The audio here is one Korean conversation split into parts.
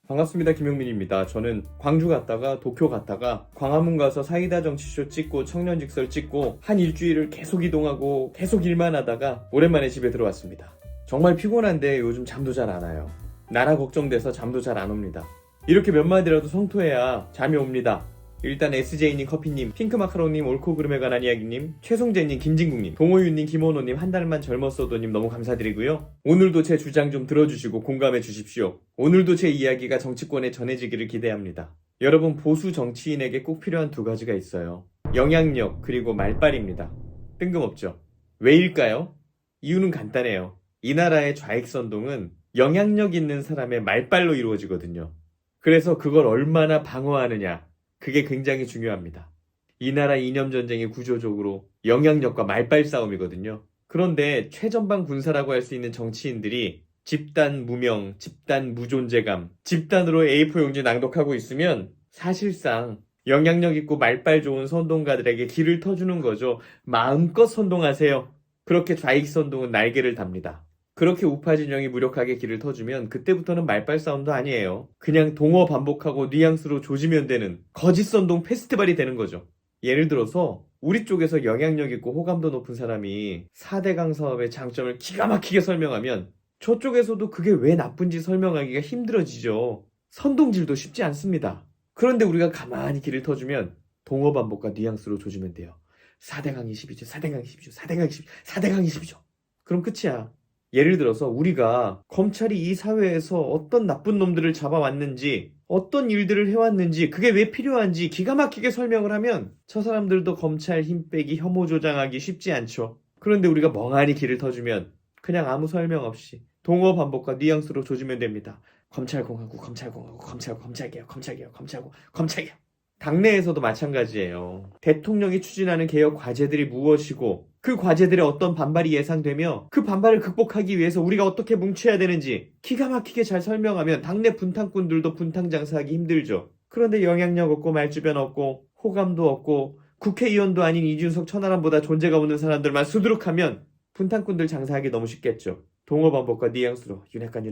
반갑습니다. 김용민입니다. 저는 광주 갔다가 도쿄 갔다가 광화문 가서 사이다 정치쇼 찍고 청년직설 찍고 한 일주일을 계속 이동하고 계속 일만 하다가 오랜만에 집에 들어왔습니다. 정말 피곤한데 요즘 잠도 잘 안 와요. 나라 걱정돼서 잠도 잘 안 옵니다. 이렇게 몇 마디라도 성토해야 잠이 옵니다. 일단 SJ님, 커피님, 핑크마카롱님, 옳고그름에 관한 이야기님, 최송재님, 김진국님, 동호윤님, 김원호님, 한 달만 젊었어도님 너무 감사드리고요. 오늘도 제 주장 좀 들어주시고 공감해 주십시오. 오늘도 제 이야기가 정치권에 전해지기를 기대합니다. 여러분, 보수 정치인에게 꼭 필요한 두 가지가 있어요. 영향력 그리고 말빨입니다. 뜬금없죠? 왜일까요? 이유는 간단해요. 이 나라의 좌익선동은 영향력 있는 사람의 말빨로 이루어지거든요. 그래서 그걸 얼마나 방어하느냐, 그게 굉장히 중요합니다. 이 나라 이념전쟁이 구조적으로 영향력과 말빨 싸움이거든요. 그런데 최전방 군사라고 할 수 있는 정치인들이 집단 무명, 집단 무존재감, 집단으로 A4 용지 낭독하고 있으면 사실상 영향력 있고 말빨 좋은 선동가들에게 길을 터주는 거죠. 마음껏 선동하세요. 그렇게 좌익 선동은 날개를 답니다. 그렇게 우파 진영이 무력하게 길을 터주면 그때부터는 말빨 싸움도 아니에요. 그냥 동어 반복하고 뉘앙스로 조지면 되는 거짓 선동 페스티벌이 되는 거죠. 예를 들어서 우리 쪽에서 영향력 있고 호감도 높은 사람이 4대강 사업의 장점을 기가 막히게 설명하면 저쪽에서도 그게 왜 나쁜지 설명하기가 힘들어지죠. 선동질도 쉽지 않습니다. 그런데 우리가 가만히 길을 터주면 동어 반복과 뉘앙스로 조지면 돼요. 4대강 20이죠. 4대강 20이죠. 4대강 20이죠. 4대강 20이죠. 그럼 끝이야. 예를 들어서 우리가 검찰이 이 사회에서 어떤 나쁜 놈들을 잡아왔는지, 어떤 일들을 해왔는지, 그게 왜 필요한지 기가 막히게 설명을 하면 저 사람들도 검찰 힘 빼기, 혐오 조장하기 쉽지 않죠. 그런데 우리가 멍하니 길을 터주면 그냥 아무 설명 없이 동어 반복과 뉘앙스로 조지면 됩니다. 검찰공화국, 검찰공화국, 검찰개혁, 검찰개혁, 검찰개혁. 당내에서도 마찬가지예요. 대통령이 추진하는 개혁 과제들이 무엇이고 그 과제들의 어떤 반발이 예상되며 그 반발을 극복하기 위해서 우리가 어떻게 뭉쳐야 되는지 기가 막히게 잘 설명하면 당내 분탕꾼들도 분탕 장사하기 힘들죠. 그런데 영향력 없고 말주변 없고 호감도 없고 국회의원도 아닌 이준석 천하람보다 존재가 없는 사람들만 수두룩하면 분탕꾼들 장사하기 너무 쉽겠죠. 동어 반복과 뉘앙스로 윤핵관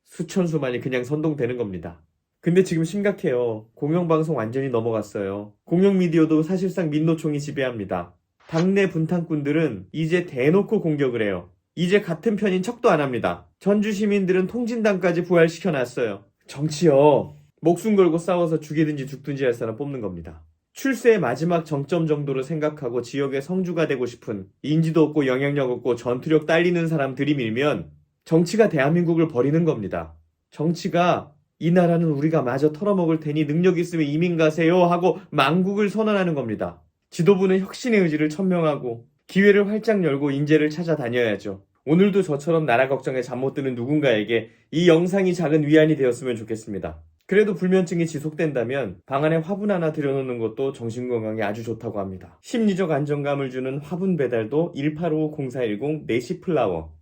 수천수만이 그냥 선동되는 겁니다. 근데 지금 심각해요. 공영방송 완전히 넘어갔어요. 공영미디어도 사실상 민노총이 지배합니다. 당내 분탕꾼들은 이제 대놓고 공격을 해요. 이제 같은 편인 척도 안 합니다. 전주 시민들은 통진당까지 부활시켜놨어요. 정치요. 목숨 걸고 싸워서 죽이든지 죽든지 할 사람 뽑는 겁니다. 출세의 마지막 정점 정도로 생각하고 지역의 성주가 되고 싶은 인지도 없고 영향력 없고 전투력 딸리는 사람 들이밀면 정치가 대한민국을 버리는 겁니다. 정치가 이 나라는 우리가 마저 털어먹을 테니 능력 있으면 이민 가세요 하고 망국을 선언하는 겁니다. 지도부는 혁신의 의지를 천명하고 기회를 활짝 열고 인재를 찾아다녀야죠. 오늘도 저처럼 나라 걱정에 잠 못 드는 누군가에게 이 영상이 작은 위안이 되었으면 좋겠습니다. 그래도 불면증이 지속된다면 방 안에 화분 하나 들여놓는 것도 정신건강에 아주 좋다고 합니다. 심리적 안정감을 주는 화분 배달도 1855-0410 내시플라워